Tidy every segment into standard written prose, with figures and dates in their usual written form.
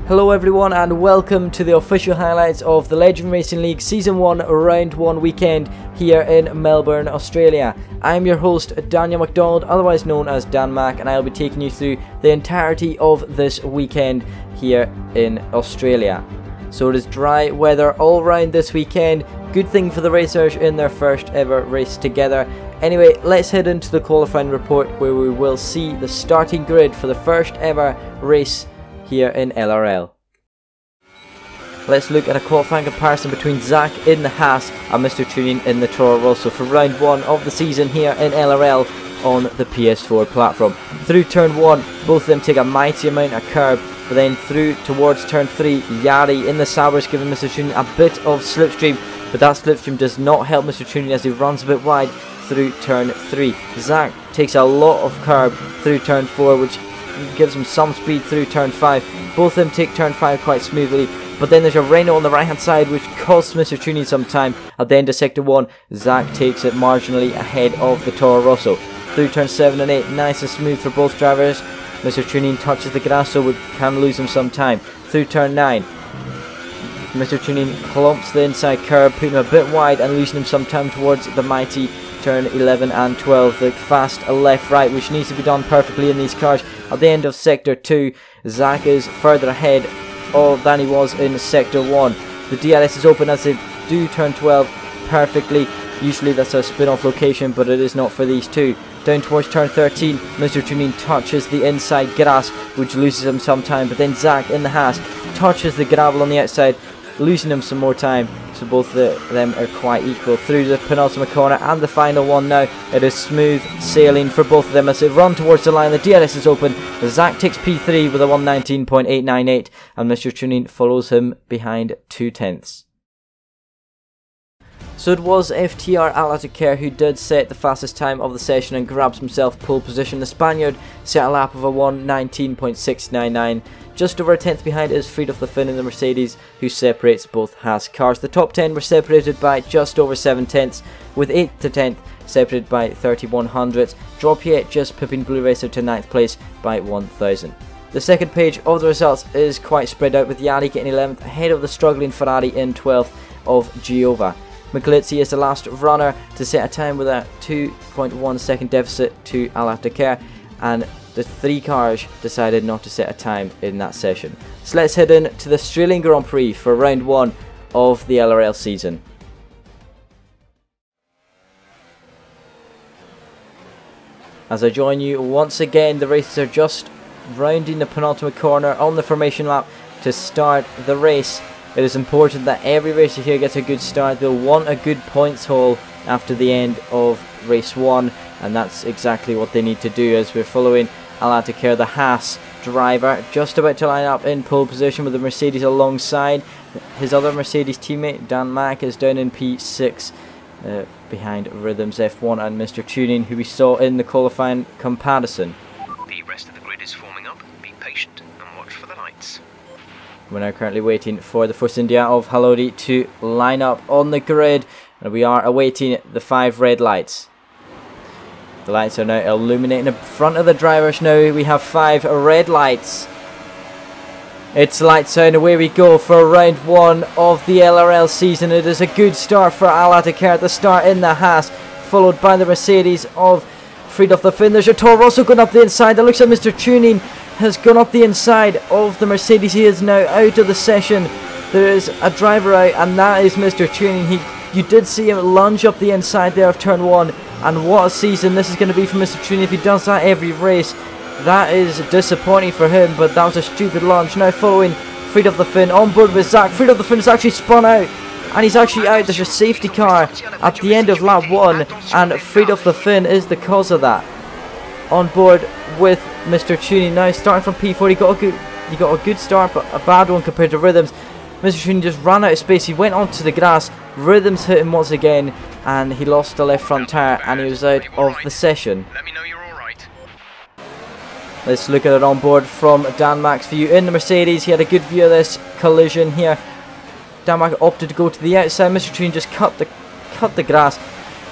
Hello everyone and welcome to the official highlights of the Legend Racing League Season 1 Round 1 weekend here in Melbourne, Australia. I'm your host Daniel McDonald, otherwise known as Dan Mac, and I'll be taking you through the entirety of this weekend here in Australia. So it is dry weather all round this weekend, good thing for the racers in their first ever race together. Anyway, let's head into the qualifying report where we will see the starting grid for the first ever race here in LRL. Let's look at a qualifying comparison between Zach in the Haas and Mr. Tuning in the Toro Rosso for round 1 of the season here in LRL on the PS4 platform. Through turn 1, both of them take a mighty amount of curb, but then through towards turn 3, Yari in the Saubers giving Mr. Tuning a bit of slipstream, but that slipstream does not help Mr. Tuning as he runs a bit wide through turn 3. Zach takes a lot of curb through turn 4, which gives him some speed through turn 5. Both of them take turn 5 quite smoothly, but then there's a Renault on the right hand side which costs Mr. Tuning some time. At the end of sector 1, Zach takes it marginally ahead of the Toro Rosso. Through turn 7 and 8, nice and smooth for both drivers. Mr. Tuning touches the grass, so we can lose him some time. Through turn 9, Mr. Tuning clumps the inside curb, putting him a bit wide and losing him some time towards the mighty turn 11 and 12, the fast left-right, which needs to be done perfectly in these cars. At the end of sector 2, Zach is further ahead than he was in sector 1. The DRS is open as they do turn 12 perfectly. Usually that's a spin-off location, but it is not for these two. Down towards turn 13, Mr. Tuning touches the inside grass, which loses him some time, but then Zach in the Haas touches the gravel on the outside, losing him some more time. So both of them are quite equal. Through the penultimate corner and the final one now, it is smooth sailing for both of them as they run towards the line. The DRS is open. Zach takes P3 with a 119.898 and Mr. Tuning follows him behind 2/10. So it was FTR Alateker who did set the fastest time of the session and grabs himself pole position. The Spaniard set a lap of a 119.699. Just over a tenth behind is Friedhof the Finn in the Mercedes, who separates both Haas cars. The top 10 were separated by just over 7 tenths, with 8th to 10th separated by 31 hundredths. Dropiet just pipping Blue Racer to 9th place by 1,000. The second page of the results is quite spread out, with Yari getting 11th ahead of the struggling Ferrari in 12th of Giova. Michalizzi is the last runner to set a time with a 2.1 second deficit to Alateker, and the three cars decided not to set a time in that session. So let's head in to the Australian Grand Prix for round 1 of the LRL season. As I join you once again, the racers are just rounding the penultimate corner on the formation lap to start the race. It is important that every racer here gets a good start. They'll want a good points haul after the end of race 1, and that's exactly what they need to do, as we're following Alateker, the Haas driver, just about to line up in pole position with the Mercedes alongside. His other Mercedes teammate, Dan Mack, is down in P6 behind Rhythms F1 and Mr. Tuning, who we saw in the qualifying comparison. The rest of the grid is forming up. Be patient and watch for the lights. We're now currently waiting for the Force India of Halodi to line up on the grid, and we are awaiting the 5 red lights. The lights are now illuminating in front of the drivers now. We have 5 red lights. It's lights out and away we go for round 1 of the LRL season. It is a good start for Alateker at the start in the Haas, followed by the Mercedes of Friedhof the Finn. There's your Toro Rosso going up the inside. It looks like Mr. Tuning has gone up the inside of the Mercedes. He is now out of the session. There is a driver out, and that is Mr. Tuning. You did see him lunge up the inside there of turn 1. And what a season this is going to be for Mr. Tuning if he does that every race. That is disappointing for him, but that was a stupid launch. Now following Friedhof the Finn on board with Zach. Friedhof the Finn is actually spun out, and he's actually out. There's a safety car at the end of lap 1, and Friedhof the Finn is the cause of that. On board with Mr. Tuning now, starting from P4. He got a good start, but a bad one compared to Rhythms. Mr. Tuning just ran out of space. He went onto the grass. Rhythms hit him once again, and he lost the left front tyre, and he was out of the session. Let me know you're all right. Let's look at it on board from Dan Mack's view in the Mercedes. He had a good view of this collision here. Dan Mack opted to go to the outside. Mr. Tuning just cut the grass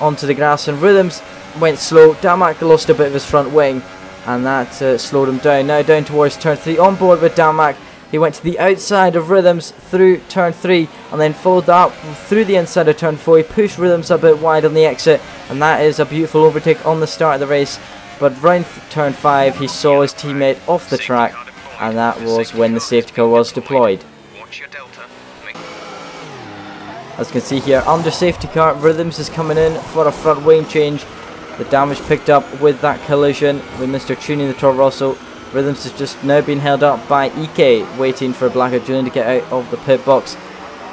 onto the grass, and Rhythms went slow. Dan Mack lost a bit of his front wing, and that slowed him down. Now down towards turn 3, on board with Dan Mack. He went to the outside of Rhythms through turn 3 and then followed that up through the inside of turn 4. He pushed Rhythms a bit wide on the exit, and that is a beautiful overtake on the start of the race. But round turn 5 he saw his teammate off the track, and that was when the safety car was deployed. As you can see here, under safety car, Rhythms is coming in for a front wing change. The damage picked up with that collision with Mr. Tuning the Toro Rosso. Rhythms is just now being held up by EK, waiting for Blacker Julian to get out of the pit box.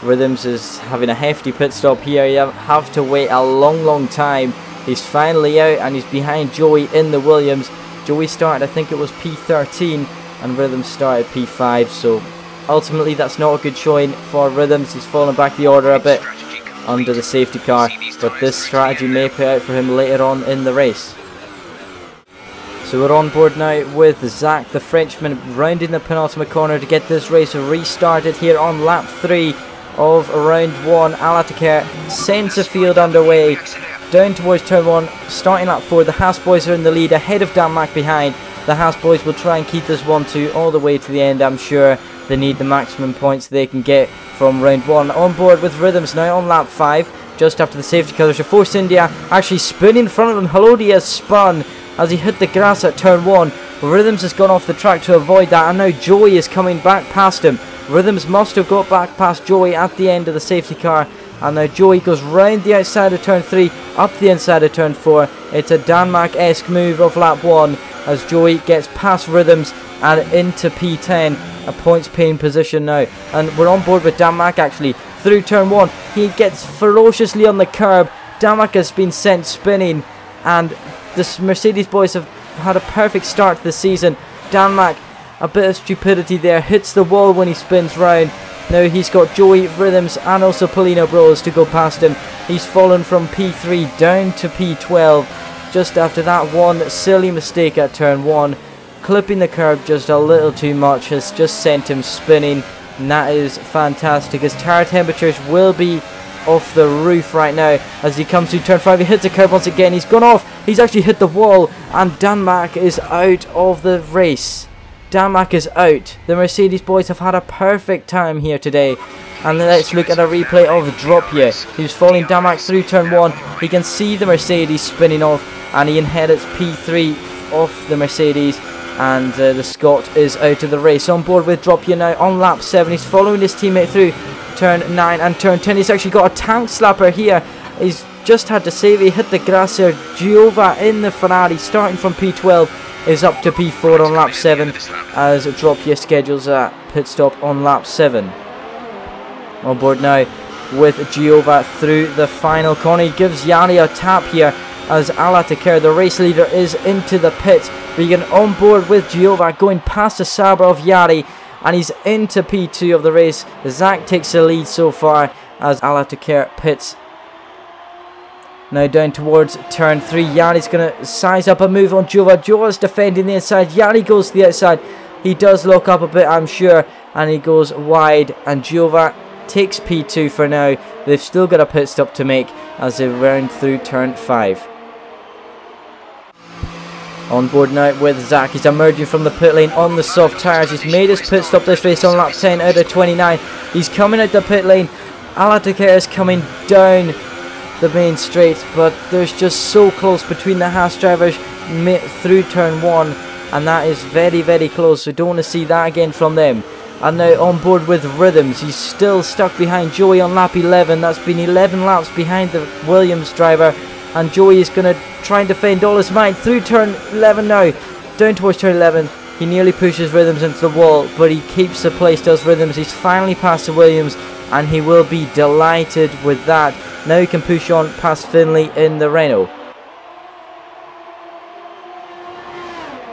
Rhythms is having a hefty pit stop here. You have to wait a long time. He's finally out and he's behind Joey in the Williams. Joey started, I think it was P13, and Rhythms started P5, so ultimately that's not a good showing for Rhythms. He's fallen back the order a bit under the safety car, but this strategy may pay out for him later on in the race. So we're on board now with Zach the Frenchman rounding the penultimate corner to get this race restarted here on lap 3 of round 1. Alatekar sends the field underway down towards turn 1, starting lap 4. The Haas boys are in the lead ahead of Denmark behind. The Haas boys will try and keep this 1-2 all the way to the end. I'm sure they need the maximum points they can get from round 1. On board with Rhythms now on lap 5, just after the safety car. There's a Force India actually spinning in front of him. Halodi has spun as he hit the grass at turn 1. Rhythms has gone off the track to avoid that, and now Joey is coming back past him. Rhythms must have got back past Joey at the end of the safety car, and now Joey goes round the outside of turn 3, up the inside of turn 4. It's a Denmark-esque move of lap 1 as Joey gets past Rhythms and into P10, a points paying position now. And we're on board with Denmark actually through turn 1. He gets ferociously on the curb. Denmark has been sent spinning, and the Mercedes boys have had a perfect start to the season. Denmark, a bit of stupidity there, hits the wall when he spins round. Now he's got Joey, Rhythms and also Polino Bros to go past him. He's fallen from P3 down to P12 just after that one silly mistake at turn 1. Clipping the curb just a little too much has just sent him spinning, and that is fantastic as tire temperatures will be off the roof right now as he comes to turn 5. He hits the curb once again. He's gone off. He's actually hit the wall, and Denmark is out of the race. Denmark is out. The Mercedes boys have had a perfect time here today. And let's look at a replay of Drop here. He's following Denmark through turn 1. He can see the Mercedes spinning off, and he inherits P3 off the Mercedes, and the Scot is out of the race. On board with Drop here now on lap 7. He's following his teammate through turn 9 and turn 10. He's actually got a tank slapper here. He's just had to save. He hit the grass there. Giova in the Ferrari, starting from P12, is up to P4 on lap 7 as Drop here schedules a pit stop on lap 7. On board now with Giova through the final corner. He gives Yari a tap here as Alatekar, the race leader, is into the pits. We get on board with Giova going past the Sabre of Yari, and he's into P2 of the race. Zach takes the lead so far as Alatekar pits. Now down towards turn 3. Yari's going to size up a move on Giova. Giova's defending the inside. Yari goes to the outside. He does lock up a bit, I'm sure, and he goes wide, and Giova takes P2 for now. They've still got a pit stop to make as they round through turn 5. On board now with Zach. He's emerging from the pit lane on the soft tyres. He's made his pit stop this race on lap 10 out of 29. He's coming out the pit lane. Alatekar is coming down the main straight, but there's just so close between the Haas drivers through turn 1, and that is very close, so don't want to see that again from them. And now on board with Rhythms. He's still stuck behind Joey on lap 11. That's been 11 laps behind the Williams driver, and Joey is going to try and defend all his might through turn 11 now, down towards turn 11. He nearly pushes Rhythms into the wall, but he keeps the place, does Rhythms. He's finally past the Williams, and he will be delighted with that. Now he can push on past Finley in the Renault.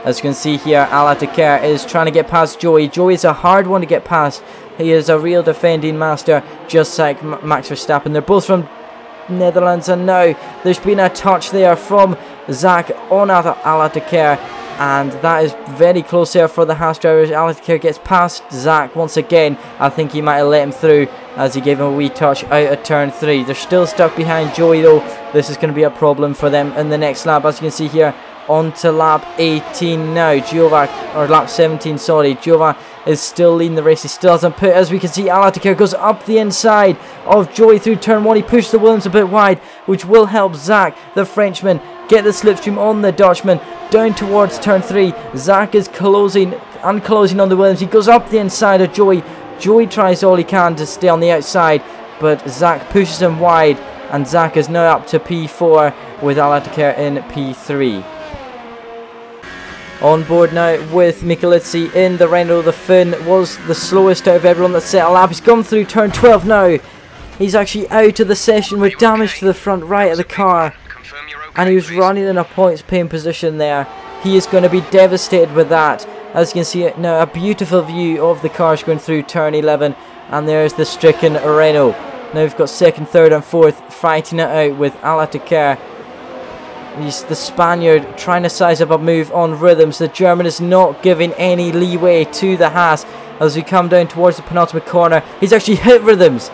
As you can see here, Alatekar is trying to get past Joey. Joey's a hard one to get past. He is a real defending master, just like Max Verstappen. They're both from Netherlands, and now there's been a touch there from Zach on Alatekar, and that is very close there for the Haas drivers. Alatekar gets past Zach once again. I think he might have let him through as he gave him a wee touch out of turn 3. They're still stuck behind Joey though. This is going to be a problem for them in the next lap. As you can see here, on to lap 18 now. Giova, or lap 17, sorry. Giova is still leading the race. He still hasn't put, as we can see, Al-Attiyah goes up the inside of Joey through turn 1. He pushed the Williams a bit wide, which will help Zach, the Frenchman, get the slipstream on the Dutchman down towards turn 3. Zach is closing on the Williams. He goes up the inside of Joey. Joey tries all he can to stay on the outside, but Zach pushes him wide, and Zach is now up to P4 with Al-Attiyah in P3. On board now with Michalizzi in the Renault. The Finn was the slowest out of everyone that set a lap. He's gone through turn 12 now. He's actually out of the session with damage to the front right of the car, and he was running in a points paying position there. He is going to be devastated with that. As you can see now, a beautiful view of the cars going through turn 11, and there's the stricken Renault. Now we've got second, third and fourth fighting it out with Al-Attiyah. He's the Spaniard trying to size up a move on rhythms. The German is not giving any leeway to the Haas as we come down towards the penultimate corner. He's actually hit rhythms.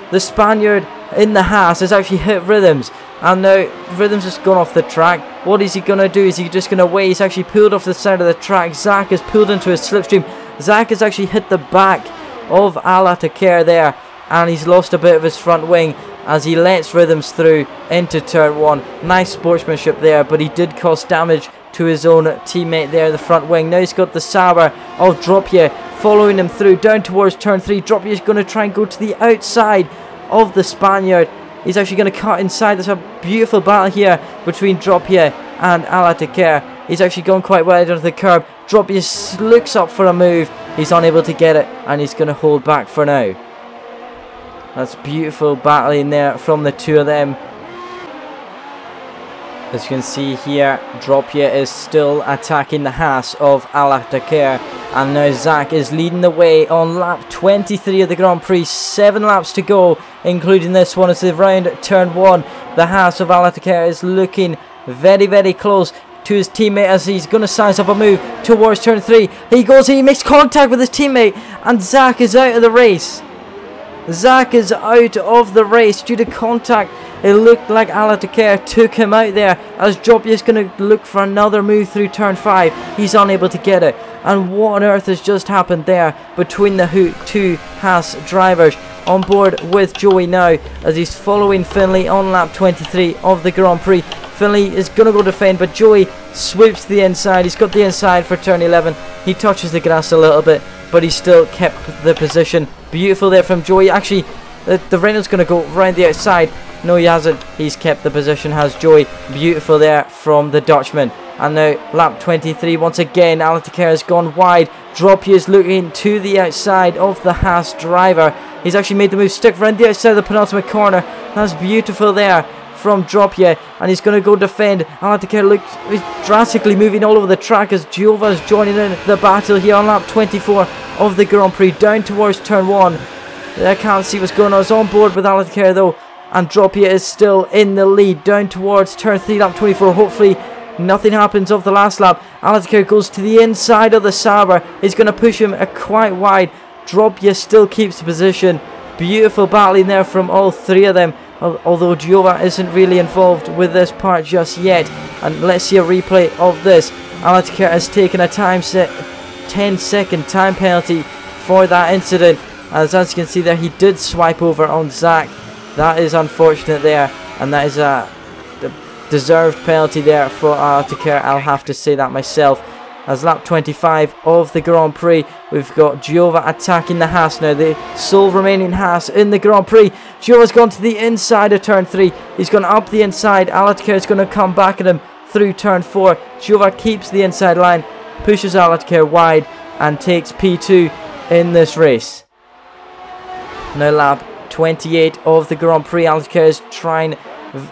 The Spaniard in the Haas has actually hit rhythms, and now rhythms has gone off the track. What is he going to do? Is he just going to wait? He's actually pulled off the side of the track. Zach has pulled into his slipstream. Zach has actually hit the back of Al-Attiyah there, and he's lost a bit of his front wing as he lets rhythms through into turn 1. Nice sportsmanship there, but he did cause damage to his own teammate there, the front wing. Now he's got the Sauber of Dropje following him through down towards turn 3. Dropje is going to try and go to the outside of the Spaniard. He's actually going to cut inside. There's a beautiful battle here between Dropje and Al-Attiyah. He's actually gone quite wide onto the curb. Dropje looks up for a move. He's unable to get it, and he's going to hold back for now. That's beautiful battling there from the two of them. As you can see here, Dropje is still attacking the Haas of Al-Attiyah, and now Zach is leading the way on lap 23 of the Grand Prix. 7 laps to go, including this one. It's around turn 1. The Haas of Al-Attiyah is looking very, very close to his teammate as he's going to size up a move towards turn 3. He goes, he makes contact with his teammate, and Zach is out of the race. Zach is out of the race due to contact. It looked like Al-Attiyah took him out there as Dropje is going to look for another move through turn 5. He's unable to get it. And what on earth has just happened there between the two Haas drivers? On board with Joey now as he's following Finley on lap 23 of the Grand Prix. Finley is going to go defend, but Joey swoops to the inside. He's got the inside for turn 11. He touches the grass a little bit, but he still kept the position. Beautiful there from Joey. Actually, the Renault's going to go round the outside. No, he hasn't. He's kept the position, has Joey. Beautiful there from the Dutchman. And now lap 23 once again. Al-Attiyah has gone wide. Dropje is looking to the outside of the Haas driver. He's actually made the move, stick round the outside of the penultimate corner. That's beautiful there from Dropje, and he's going to go defend. Al-Attiyah looks drastically moving all over the track as Giova is joining in the battle here on lap 24 of the Grand Prix down towards turn 1. I can't see what's going on. It's on board with Al-Attiyah though, and Dropje is still in the lead down towards turn 3, lap 24. Hopefully nothing happens of the last lap. Al-Attiyah goes to the inside of the Sauber. He's going to push him quite wide. Dropje still keeps the position. Beautiful battling there from all three of them, although Giova isn't really involved with this part just yet. And let's see a replay of this. Al-Attiyah has taken a 10-second time penalty for that incident. As you can see there, he did swipe over on Zach. That is unfortunate there, and that is a deserved penalty there for Al-Attiyah. I'll have to say that myself. As lap 25 of the Grand Prix, we've got Giova attacking the Haas now, the sole remaining Haas in the Grand Prix. Giova's gone to the inside of turn 3. He's gone up the inside. Al-Attiyah is going to come back at him through turn 4. Giova keeps the inside line, pushes Al-Attiyah wide, and takes P2 in this race. Now lap 28 of the Grand Prix. Al-Attiyah is trying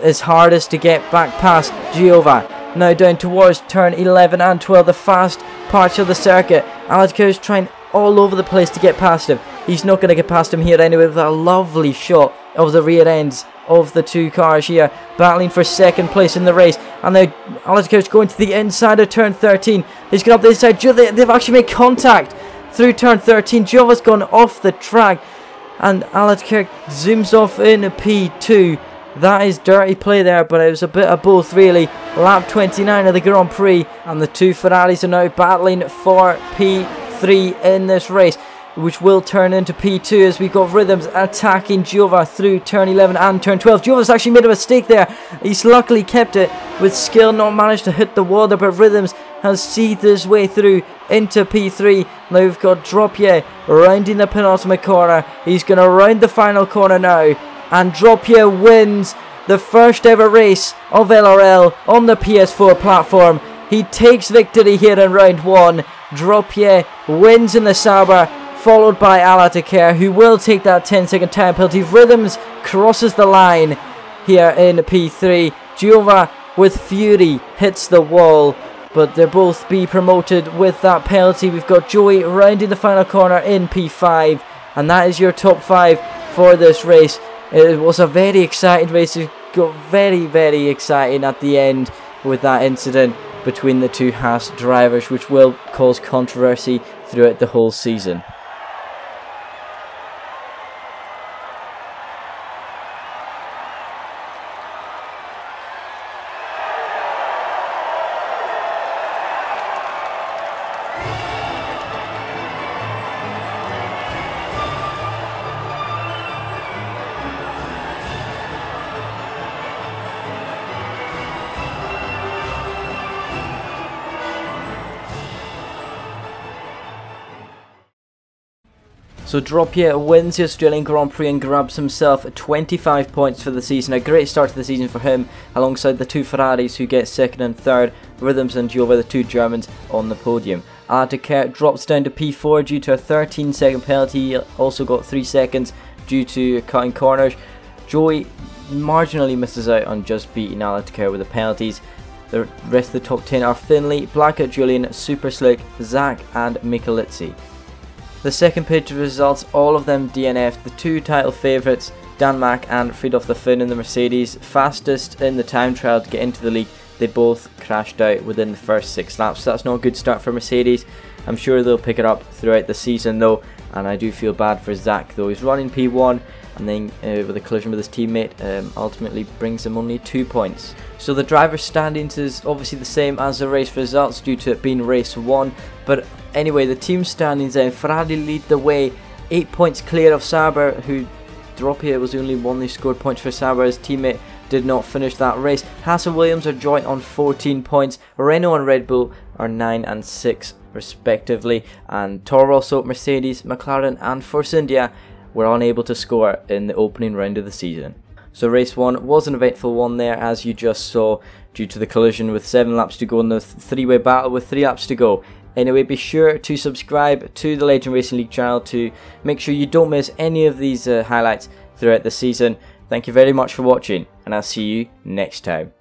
his hardest to get back past Giova. Now down towards turn 11 and 12, the fast parts of the circuit. Al-Attiyah is trying all over the place to get past him. He's not going to get past him here anyway, with a lovely shot of the rear ends of the two cars here, battling for second place in the race. And now Al-Attiyah is going to the inside of turn 13. He's going up the inside. They've actually made contact through turn 13. Giova's gone off the track, and Al-Attiyah zooms off in a P2. That is dirty play there, but it was a bit of both really. Lap 29 of the Grand Prix, and the two Ferraris are now battling for P3 P3 in this race, which will turn into P2 as we've got Rhythms attacking Giova through turn 11 and turn 12. Giova's actually made a mistake there. He's luckily kept it with skill, not managed to hit the water, but Rhythms has seethed his way through into P3. Now we've got Droppier rounding the penultimate corner. He's going to round the final corner now, and Droppier wins the first ever race of LRL on the PS4 platform. He takes victory here in round 1. Droppier wins in the Sauber, followed by Alatekar, who will take that 10-second time penalty. Rhythms crosses the line here in P3. Giova with fury hits the wall, but they'll both be promoted with that penalty. We've got Joey rounding the final corner in P5, and that is your top 5 for this race. It was a very exciting race. It got very, very exciting at the end with that incident between the two Haas drivers, which will cause controversy throughout the whole season. So Droppier wins the Australian Grand Prix and grabs himself 25 points for the season. A great start to the season for him, alongside the two Ferraris who get second and third, Rhythms and Giova, the two Germans, on the podium. Alatekar drops down to P4 due to a 13-second penalty. He also got 3 seconds due to cutting corners. Joey marginally misses out on just beating Alatekar with the penalties. The rest of the top 10 are Finley, Blackett, Julian, Super Slick, Zach and Michalizzi. The second page of results, all of them DNF'd. The two title favourites, Dan Mack and Fridolf the Finn in the Mercedes, fastest in the time trial to get into the league, they both crashed out within the first 6 laps. So that's not a good start for Mercedes. I'm sure they'll pick it up throughout the season though, and I do feel bad for Zach though. He's running P1 and then with a collision with his teammate ultimately brings him only 2 points. So the driver's standings is obviously the same as the race results due to it being race 1, but anyway, the team standings then, Ferrari lead the way, 8 points clear of Sauber, who Droppier was the only one who scored points for Sauber. His teammate did not finish that race. Haas and Williams are joint on 14 points, Renault and Red Bull are 9 and 6 respectively, and Toro Rosso, Mercedes, McLaren and Force India were unable to score in the opening round of the season. So race 1 was an eventful one there, as you just saw, due to the collision with 7 laps to go in the three-way battle with 3 laps to go. Anyway, be sure to subscribe to the Legend Racing League channel to make sure you don't miss any of these highlights throughout the season. Thank you very much for watching, and I'll see you next time.